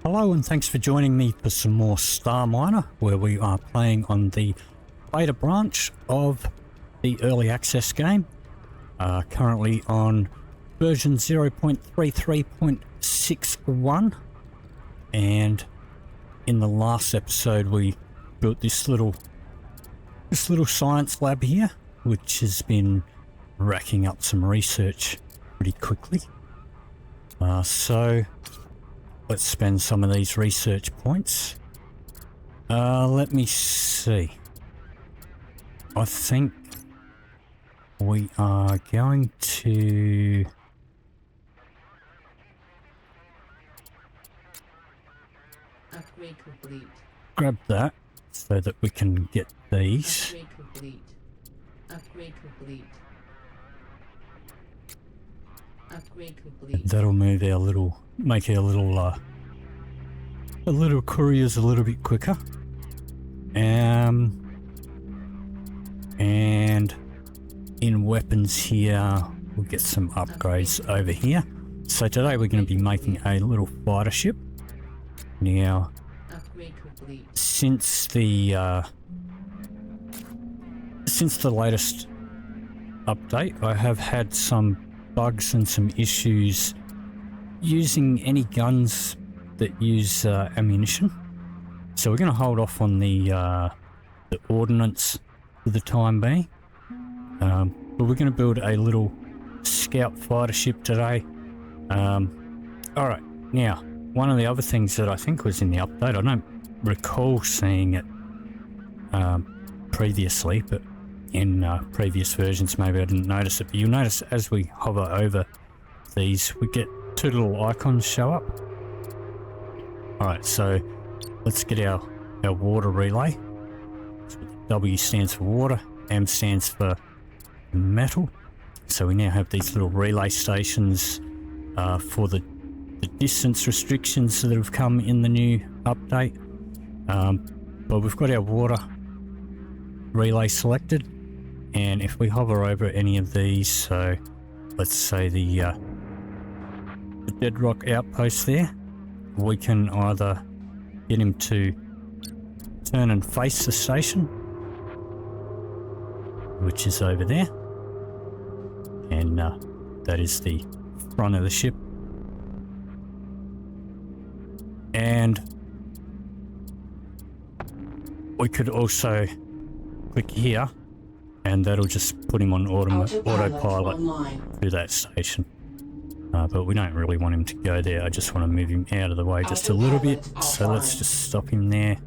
Hello and thanks for joining me for some more StarMiner, where we are playing on the beta branch of the early access game. Currently on version 0.33.6.1, and in the last episode we built this little science lab here, which has been racking up some research pretty quickly. So let's spend some of these research points. Let me see. I think we are going to upgrade complete. Grab that so that we can get these. Upgrade complete. Upgrade complete. Upgrade complete. That'll move our little, make our little couriers a little bit quicker. And in weapons here, we'll get some upgrades over here. So today we're going to be making a little fighter ship. Now, since the latest update, I have had some bugs and some issues using any guns that use ammunition. So we're going to hold off on the ordnance for the time being. But we're going to build a little scout fighter ship today. Alright, now, one of the other things that I think was in the update, I don't recall seeing it previously, but in previous versions maybe I didn't notice it, but you'll notice as we hover over these, we get two little icons show up. Alright, so let's get our water relay. So W stands for water, M stands for metal. So we now have these little relay stations for the distance restrictions that have come in the new update. But we've got our water relay selected, and if we hover over any of these, so let's say the dead rock outpost there, we can either get him to turn and face the station, which is over there, and that is the front of the ship. And we could also click here, and that'll just put him on autopilot to that station. But we don't really want him to go there. I just want to move him out of the way just a little bit. So let's just stop him there,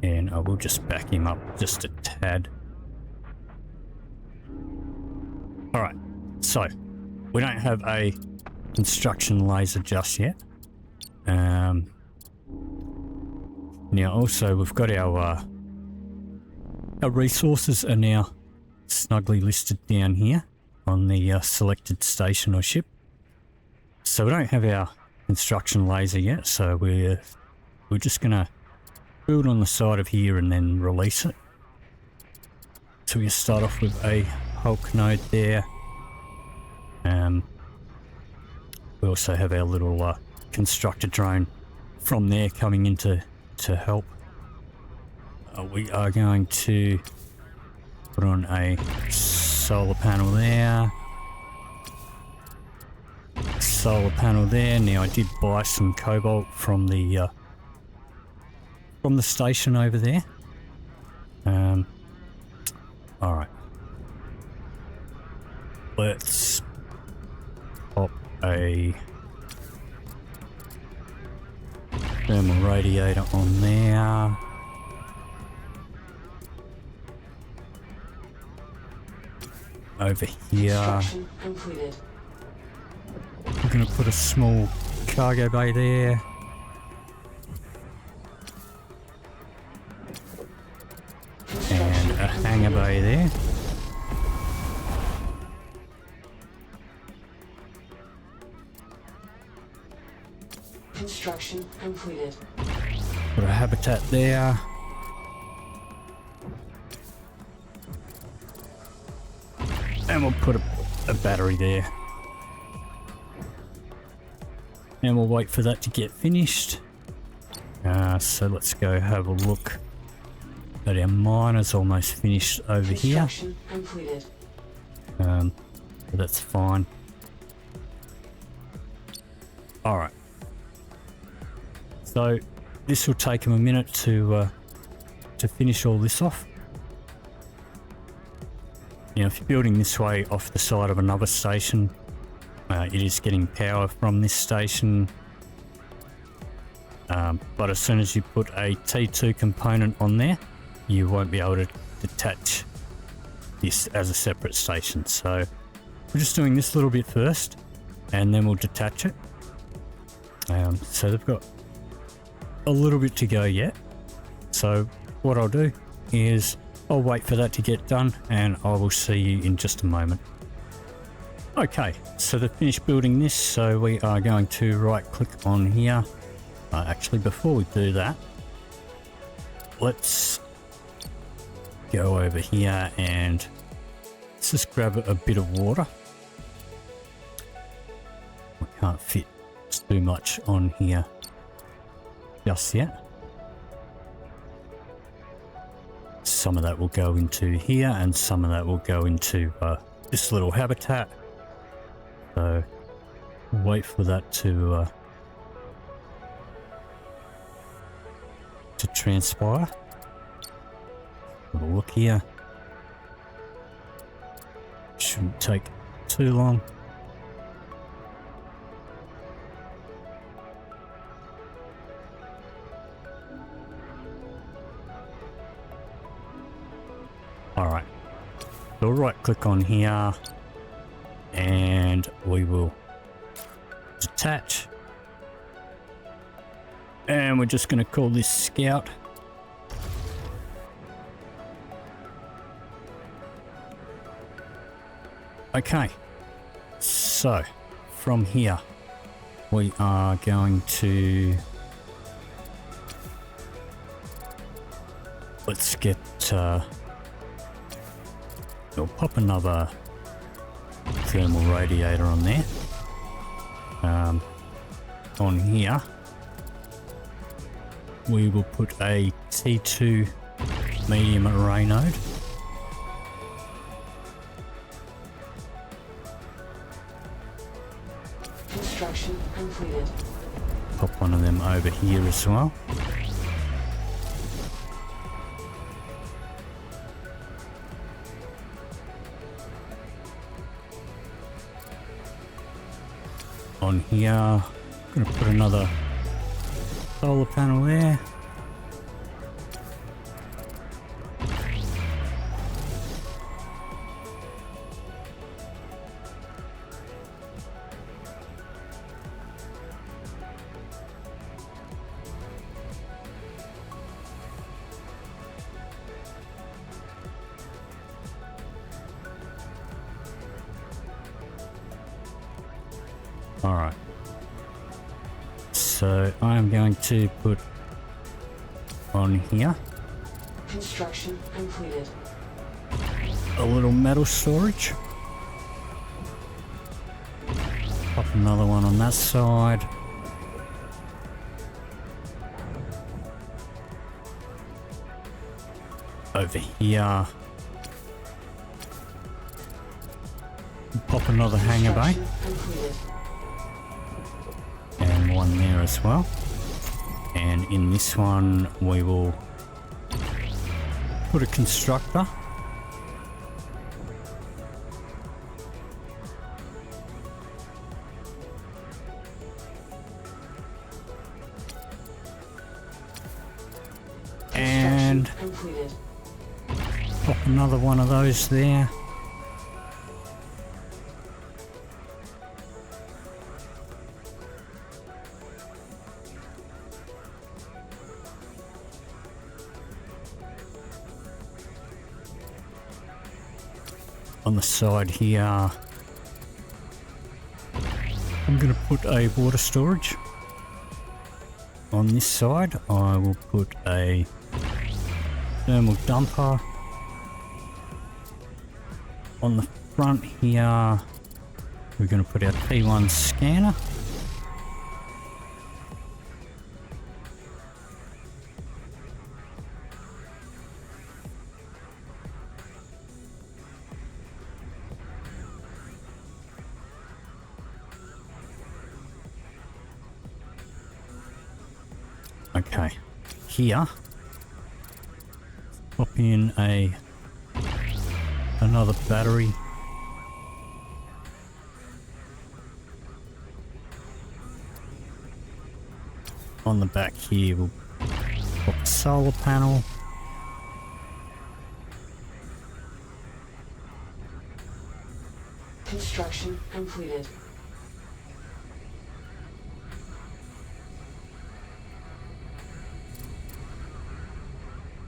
and I will just back him up just a tad. Alright, so we don't have a construction laser just yet. Now also we've got our resources are now snugly listed down here on the selected station or ship. So we don't have our construction laser yet, so we're just gonna build on the side of here and then release it. So we start off with a Hulk node there. We also have our little constructor drone from there coming in to help. We are going to put on a solar panel there. Solar panel there. Now I did buy some cobalt from the station over there. Alright. Let's pop a thermal radiator on there. Over here, we're going to put a small cargo bay there. And a hangar bay there. Construction completed. Put a habitat there. And we'll put a battery there. and we'll wait for that to get finished. So let's go have a look at our miners. Almost finished over here. Construction completed. So that's fine. Alright. So this will take them a minute to finish all this off. Now if you're building this way off the side of another station, it is getting power from this station. But as soon as you put a T2 component on there, you won't be able to detach this as a separate station. So we're just doing this little bit first, and then we'll detach it. So they've got a little bit to go yet. So what I'll do is I'll wait for that to get done, and I will see you in just a moment. Okay, so they've finished building this, so we are going to right click on here. Actually, before we do that, let's go over here and let's just grab a bit of water. We can't fit too much on here just yet. Some of that will go into here, and some of that will go into this little habitat. So wait for that to transpire. Have a look here. Shouldn't take too long. Alright, so right click on here and we will detach, and we're just going to call this Scout. Okay, so from here we are going to, let's get we'll pop another thermal radiator on there. On here we will put a T2 medium array node. Construction completed. Pop one of them over here as well. On here, I'm going to put another solar panel there. Alright, so I am going to put on here Construction completed. a little metal storage. Pop another one on that side. Over here. Pop another hangar bay. Completed. And one there as well. And in this one we will put a constructor. And Completed. pop another one of those there. On the side here, I'm going to put a water storage. On this side, I will put a thermal dumper. On the front here, we're going to put our T1 scanner. Okay, here, pop in another battery. On the back here, we'll pop a solar panel. Construction completed.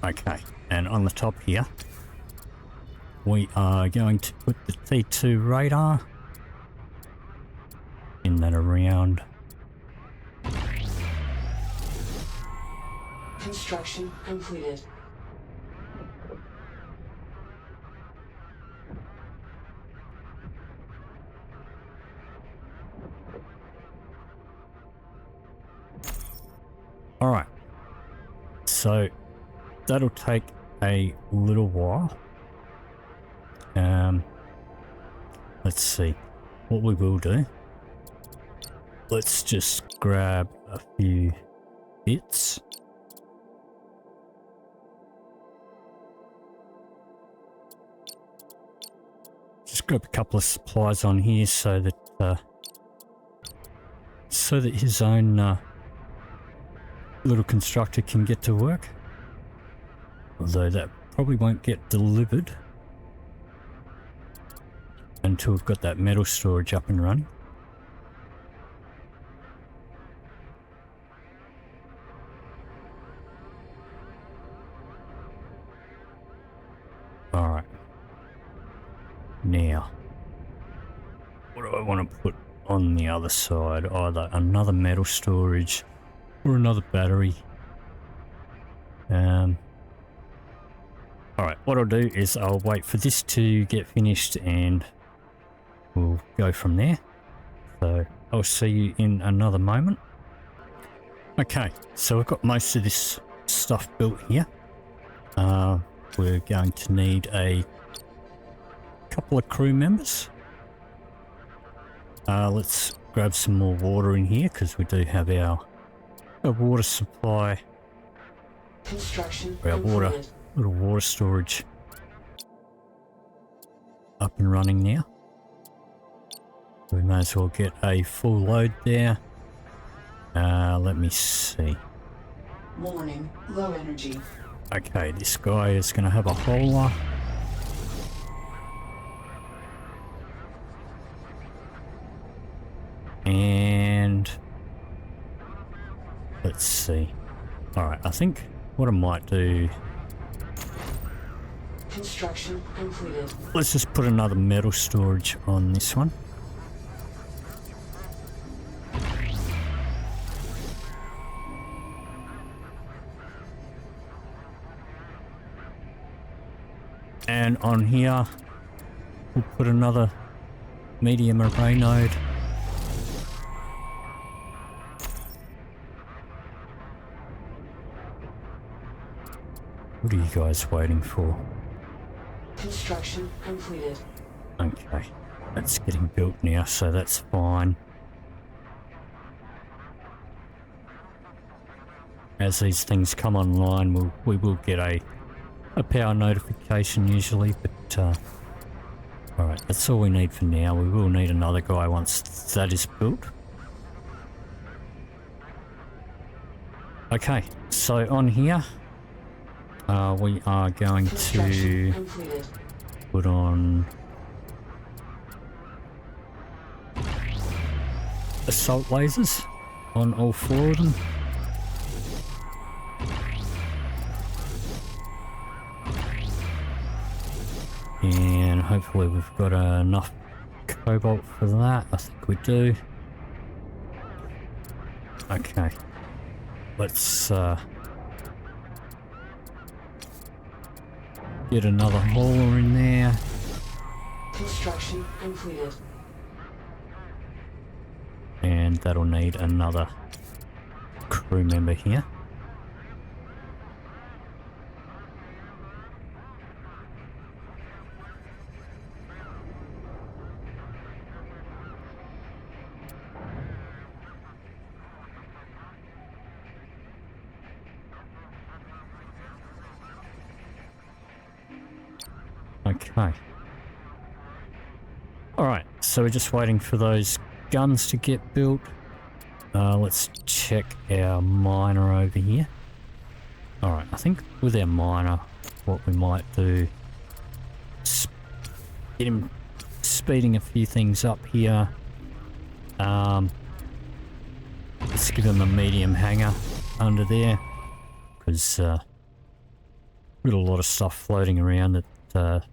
Okay, and on the top here, we are going to put the T2 radar in that around. Construction completed. All right, so that'll take a little while. Let's see what we will do. Let's just grab a few bits. Just grab a couple of supplies on here so that his own little constructor can get to work. Although that probably won't get delivered until we've got that metal storage up and running. Alright. Now, what do I want to put on the other side? Either another metal storage or another battery. Alright, what I'll do is I'll wait for this to get finished and we'll go from there. So I'll see you in another moment. Okay, so we've got most of this stuff built here. We're going to need a couple of crew members. Let's grab some more water in here because we do have our water supply. Construction Our completed. little water storage up and running now. We may as well get a full load there. Let me see. Warning, low energy. Okay, this guy is going to have a hauler. And let's see. Alright, I think what I might do, Construction completed. let's just put another metal storage on this one. And on here, we'll put another medium array node. What are you guys waiting for? Construction completed. Okay, that's getting built now, so that's fine. As these things come online, we will get a power notification usually, but alright, that's all we need for now. We will need another guy once that is built. Okay, so on here, we are going to Completed. put on assault lasers on all 4 of them. And hopefully we've got enough cobalt for that. I think we do. Okay. Let's get another hauler in there. Construction completed. And that'll need another crew member here. Okay. Alright, so we're just waiting for those guns to get built. Let's check our miner over here. Alright, I think with our miner, what we might do is get him speeding a few things up here. Let's give him a medium hanger under there, because we've got a lot of stuff floating around that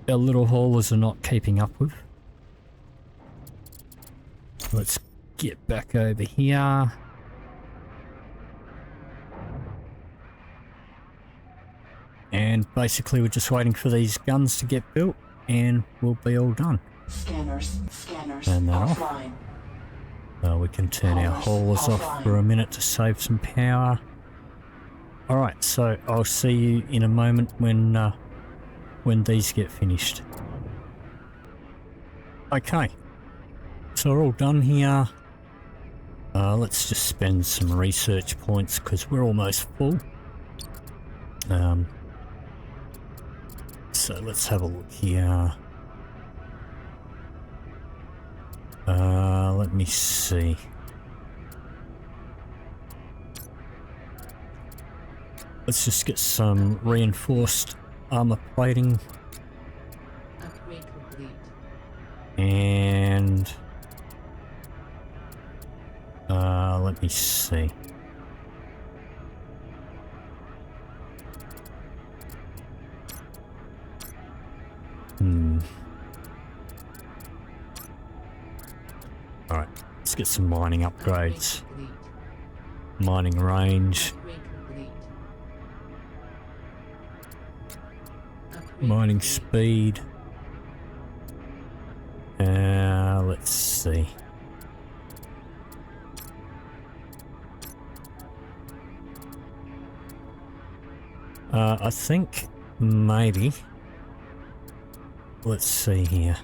our little haulers are not keeping up with. Let's get back over here. And basically we're just waiting for these guns to get built and we'll be all done. Scanners Turn that off. offline. We can turn our haulers off for a minute to save some power. Alright, so I'll see you in a moment when these get finished. Okay, so we're all done here. Let's just spend some research points because we're almost full. So let's have a look here. Let me see. Let's just get some reinforced armor plating. Upgrade complete. And let me see. Alright, let's get some mining upgrades. Mining range. Mining speed. Let's see. I think maybe. Let's see here.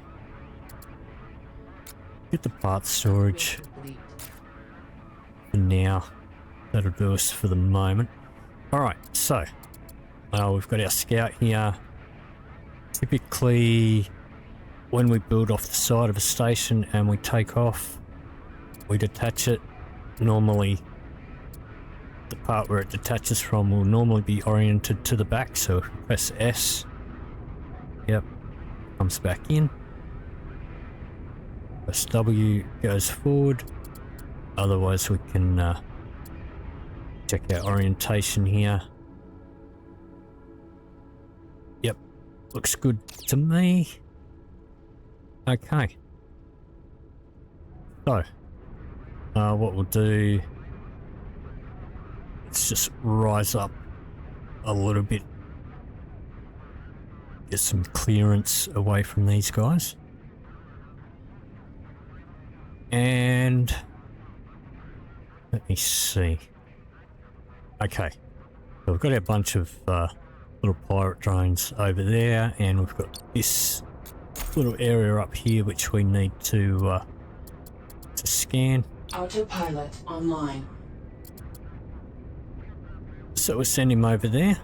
Get the parts storage for now. That'll do us for the moment. Alright, so we've got our scout here. Typically, when we build off the side of a station and we take off, we detach it. Normally, the part where it detaches from will normally be oriented to the back, so if we press S, yep, comes back in. Press W, goes forward. Otherwise we can check our orientation here. Yep, looks good to me. Okay. So, what we'll do, let's just rise up a little bit. Get some clearance away from these guys. And let me see. Okay, so we've got a bunch of little pirate drones over there, and we've got this little area up here which we need to scan. Autopilot online. So we'll send him over there.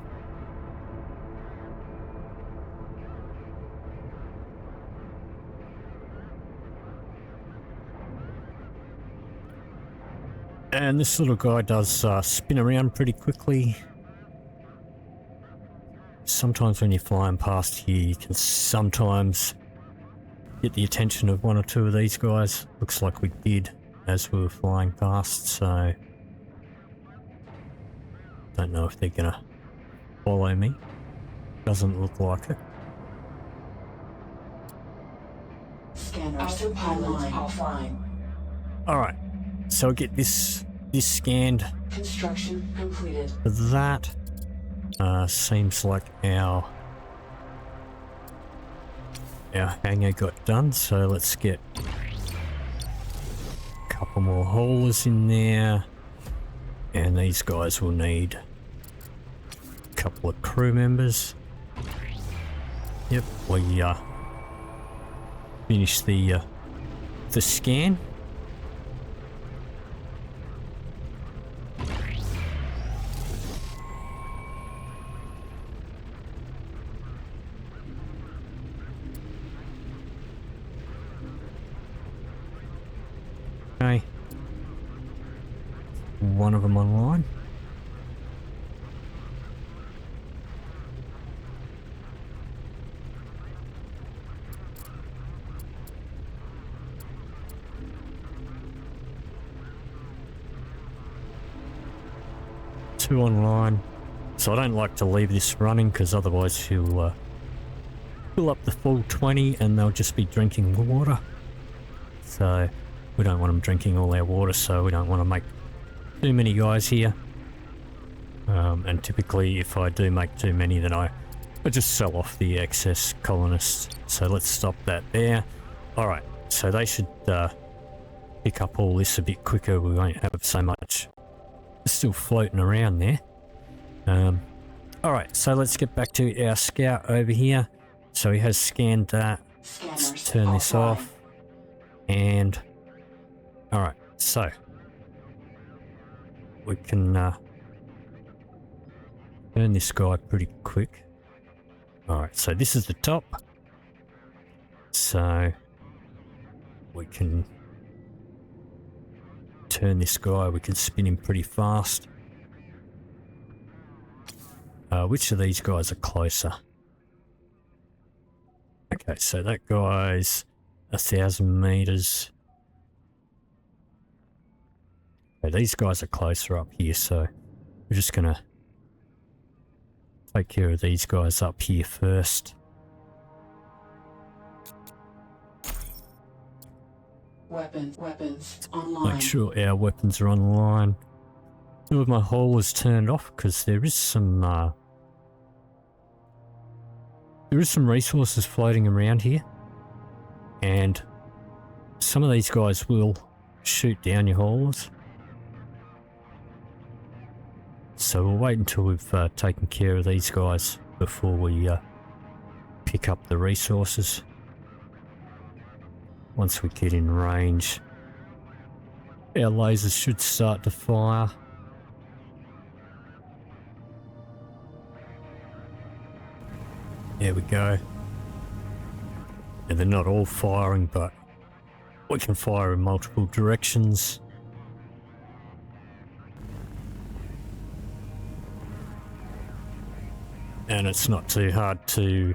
And this little guy does spin around pretty quickly. Sometimes when you're flying past here, you can sometimes get the attention of one or two of these guys. Looks like we did as we were flying past, so don't know if they're gonna follow me. Doesn't look like it. Scanners offline. Alright, so I'll get this scanned. Construction completed. For that, seems like our hangar got done, so let's get a couple more haulers in there, and these guys will need a couple of crew members. Yep, we finished the scan. Okay. One of them online. Two online. So I don't like to leave this running because otherwise you'll fill up the full 20 and they'll just be drinking water. So we don't want them drinking all our water, so we don't want to make too many guys here. And typically if I do make too many, then I just sell off the excess colonists. So let's stop that there. Alright, so they should pick up all this a bit quicker. We won't have so much still floating around there. Alright, so let's get back to our scout over here. So he has scanned that. Let's turn this off. And alright, so we can turn this guy pretty quick. Alright, so this is the top. So we can turn this guy, we can spin him pretty fast. Which of these guys are closer? Okay, so that guy's 1,000 meters. Okay, these guys are closer up here, so we're just gonna take care of these guys up here first. Weapons online. Make sure our weapons are online. Two of my haulers turned off because there is some resources floating around here, and some of these guys will shoot down your haulers. So we'll wait until we've taken care of these guys before we pick up the resources. Once we get in range, our lasers should start to fire. There we go. And they're not all firing, but we can fire in multiple directions. And it's not too hard to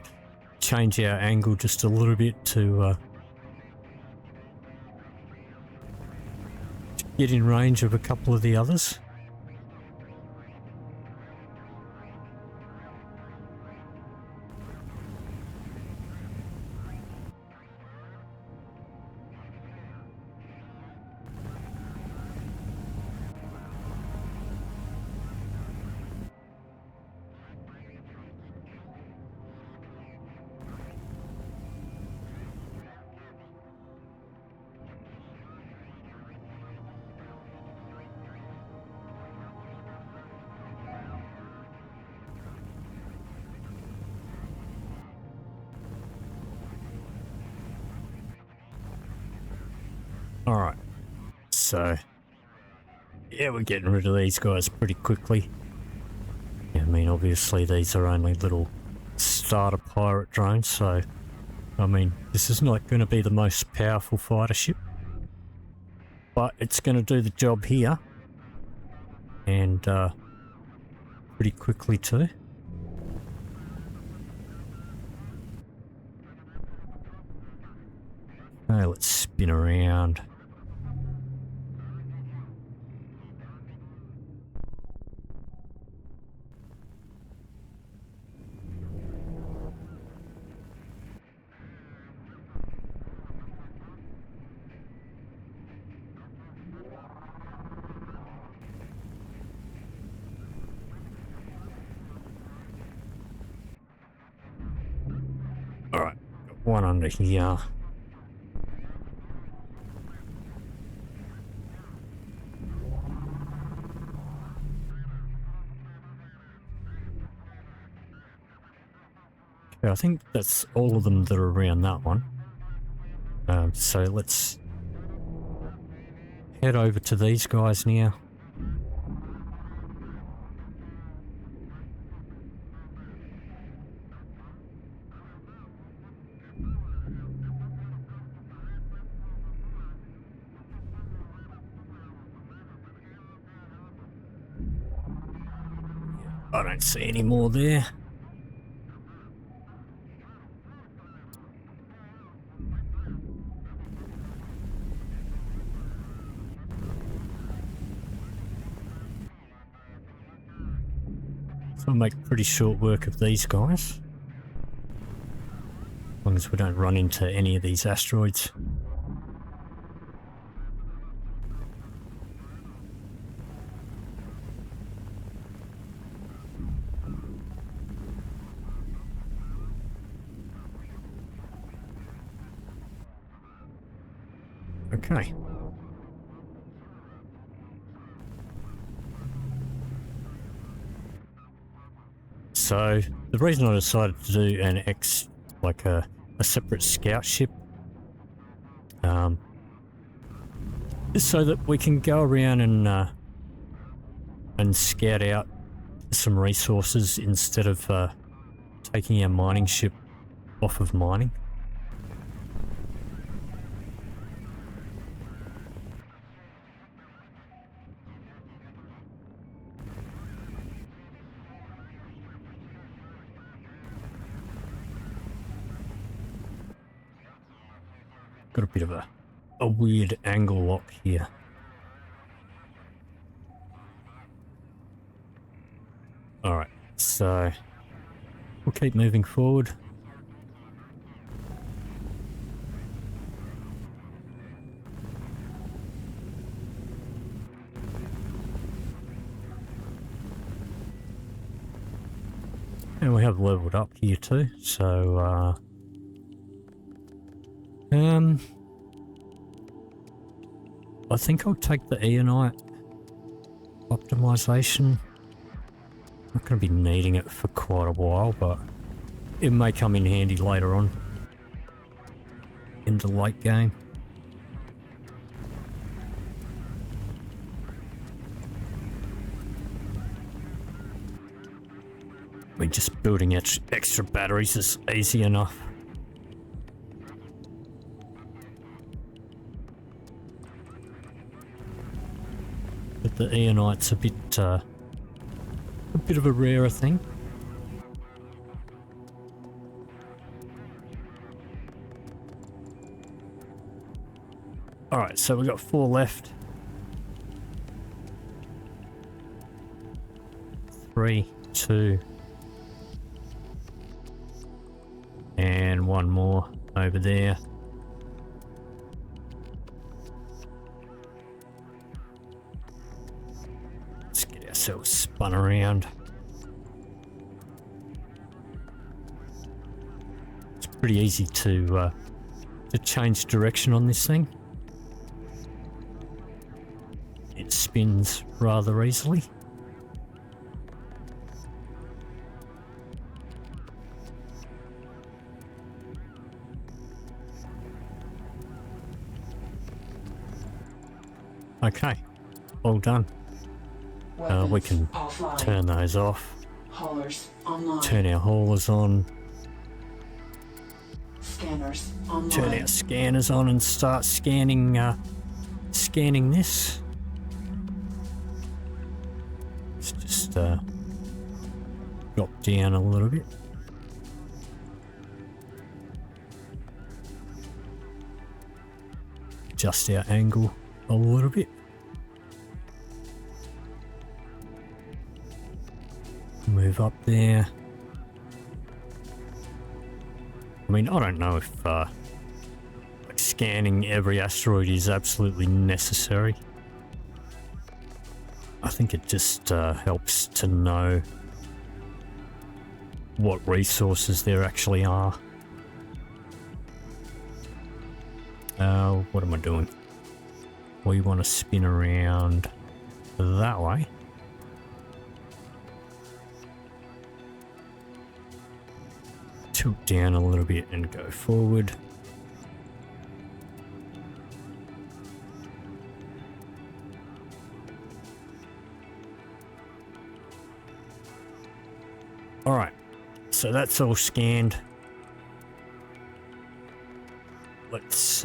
change our angle just a little bit to get in range of a couple of the others. Alright, so yeah, we're getting rid of these guys pretty quickly. I mean, obviously these are only little starter pirate drones, so I mean, this is not going to be the most powerful fighter ship, but it's going to do the job here, and pretty quickly too. Okay, let's spin around. Alright, got one under here. Okay, I think that's all of them that are around that one. So let's head over to these guys now. I don't see any more there. So I'll make pretty short work of these guys. As long as we don't run into any of these asteroids. Okay. So the reason I decided to do an a separate scout ship is so that we can go around and scout out some resources instead of taking our mining ship off of mining. Got a bit of a weird angle lock here. Alright, so we'll keep moving forward. And we have leveled up here too, so I think I'll take the Eonite optimization. I'm not going to be needing it for quite a while, but it may come in handy later on in the late game. I mean, just building extra batteries is easy enough. But the Eonite's a bit of a rarer thing. Alright, so we've got 4 left. 3, 2, and 1 more over there. Let's get ourselves spun around. It's pretty easy to change direction on this thing. It spins rather easily. Okay, all done. We can offline. turn those off, Haulers online. turn our haulers on, Scanners online. turn our scanners on and start scanning scanning this. Let's just drop down a little bit. Adjust our angle a little bit. Move up there. I mean, I don't know if like scanning every asteroid is absolutely necessary. I think it just helps to know what resources there actually are. What am I doing? We want to spin around that way. Tilt down a little bit and go forward. Alright, so that's all scanned. Let's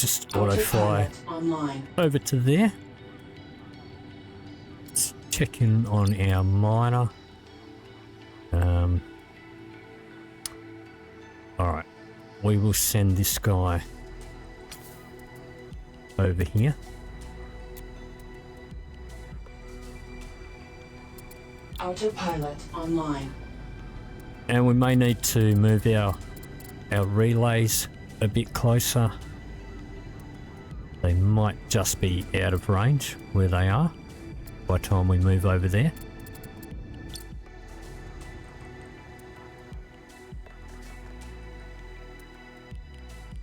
just auto fly Autopilot online. over to there. Let's check in on our miner. Alright, we will send this guy over here. Autopilot online. And we may need to move our relays a bit closer. They might just be out of range where they are by the time we move over there.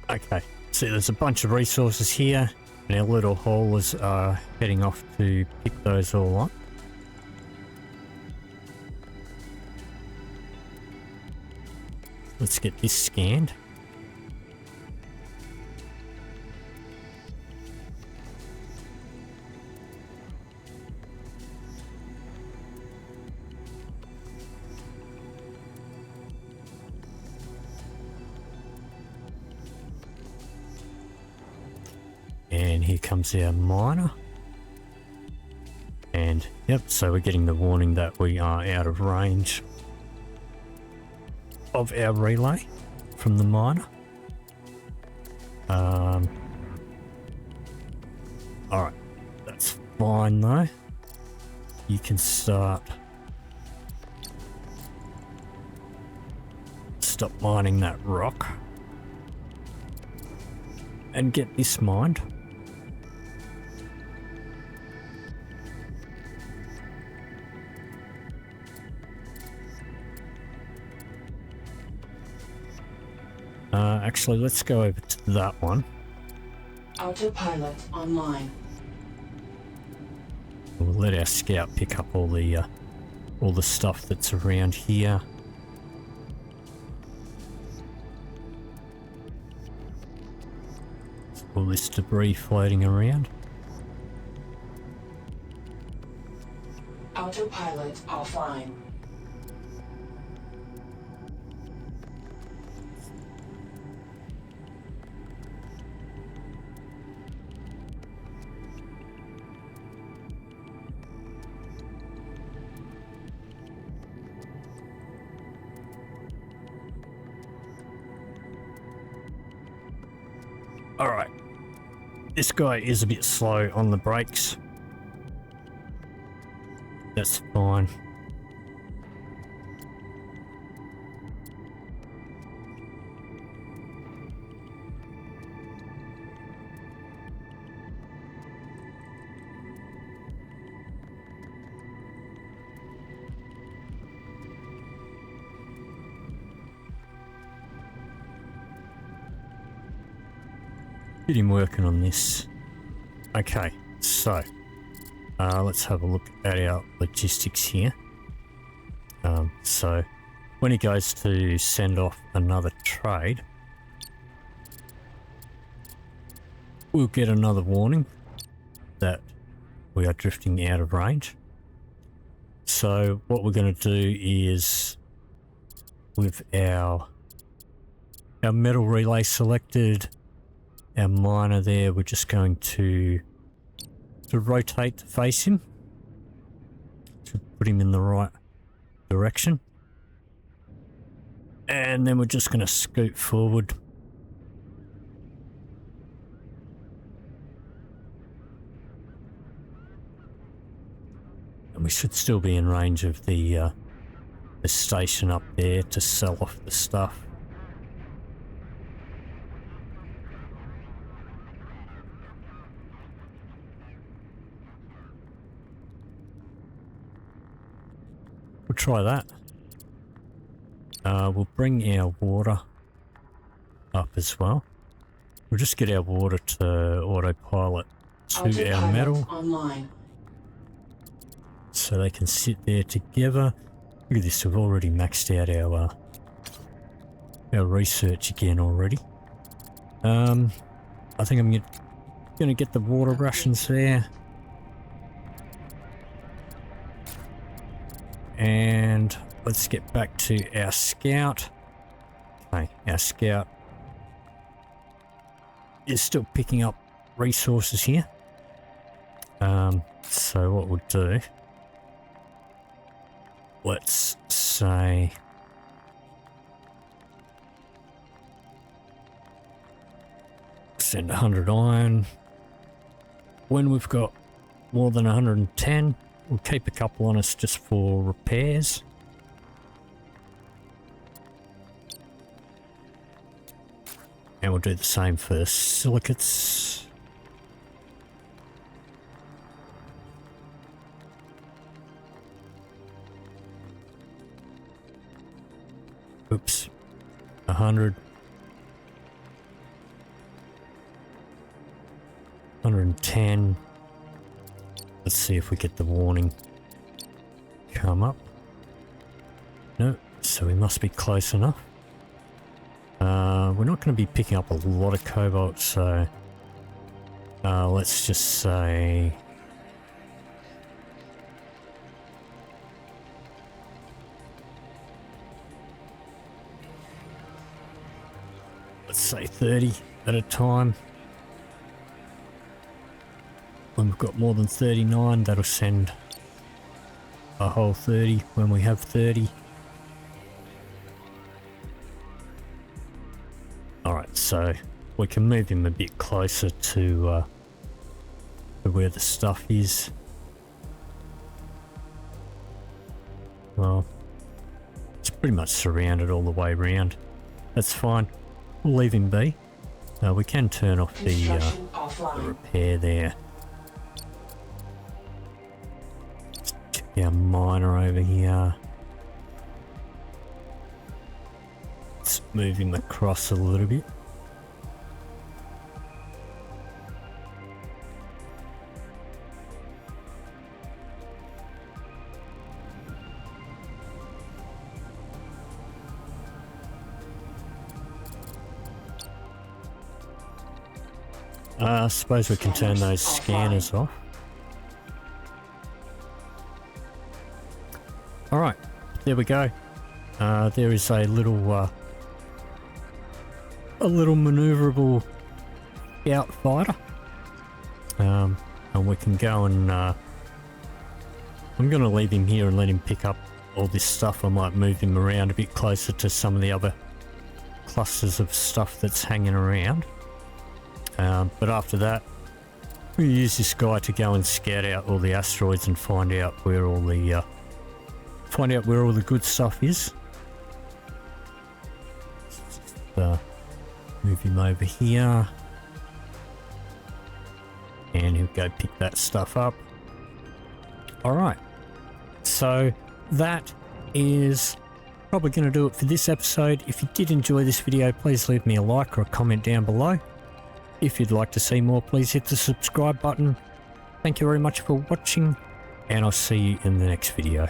Okay, see there's a bunch of resources here and our little haulers are heading off to pick those all up. Let's get this scanned. And here comes our miner. And yep, so we're getting the warning that we are out of range of our relay from the miner. Alright, that's fine though. You can stop mining that rock and get this mined. Actually, let's go over to that one. Autopilot online. We'll let our scout pick up all the stuff that's around here. All this debris floating around. Autopilot offline. Alright, this guy is a bit slow on the brakes. That's fine. Get him working on this. Okay, so let's have a look at our logistics here. So when he goes to send off another trade, we'll get another warning that we are drifting out of range. So what we're going to do is, with our metal relay selected, our miner there, we're just going to rotate to face him to put him in the right direction, and then we're just going to scoot forward. And we should still be in range of the station up there to sell off the stuff. We'll try that. We'll bring our water up as well. We'll just get our water to autopilot to our metal online. so they can sit there together. Look at this, we've already maxed out our research again already. I think I'm gonna get the water rations there. And let's get back to our scout. Okay, our scout is still picking up resources here. So what we'll do, let's say send 100 iron. When we've got more than 110, we'll keep a couple on us just for repairs. And we'll do the same for silicates. Oops. 100. 110. Let's see if we get the warning come up. No, so we must be close enough. We're not going to be picking up a lot of cobalt, so let's just say let's say 30 at a time. When we've got more than 39, that'll send a whole 30 when we have 30. Alright, so we can move him a bit closer to where the stuff is. Well, it's pretty much surrounded all the way around. That's fine. We'll leave him be. We can turn off the repair there. Let's check our miner over here. Let's move him across a little bit. I suppose we can turn those scanners off. Alright, there we go. There is a little maneuverable scout fighter. And we can go and I'm going to leave him here and let him pick up all this stuff. I might move him around a bit closer to some of the other clusters of stuff that's hanging around. But after that, we use this guy to go and scout out all the asteroids and find out where all the good stuff is. Move him over here, and he'll go pick that stuff up. All right, so that is probably going to do it for this episode. If you did enjoy this video, please leave me a like or a comment down below. If you'd like to see more, please hit the subscribe button. Thank you very much for watching, and I'll see you in the next video.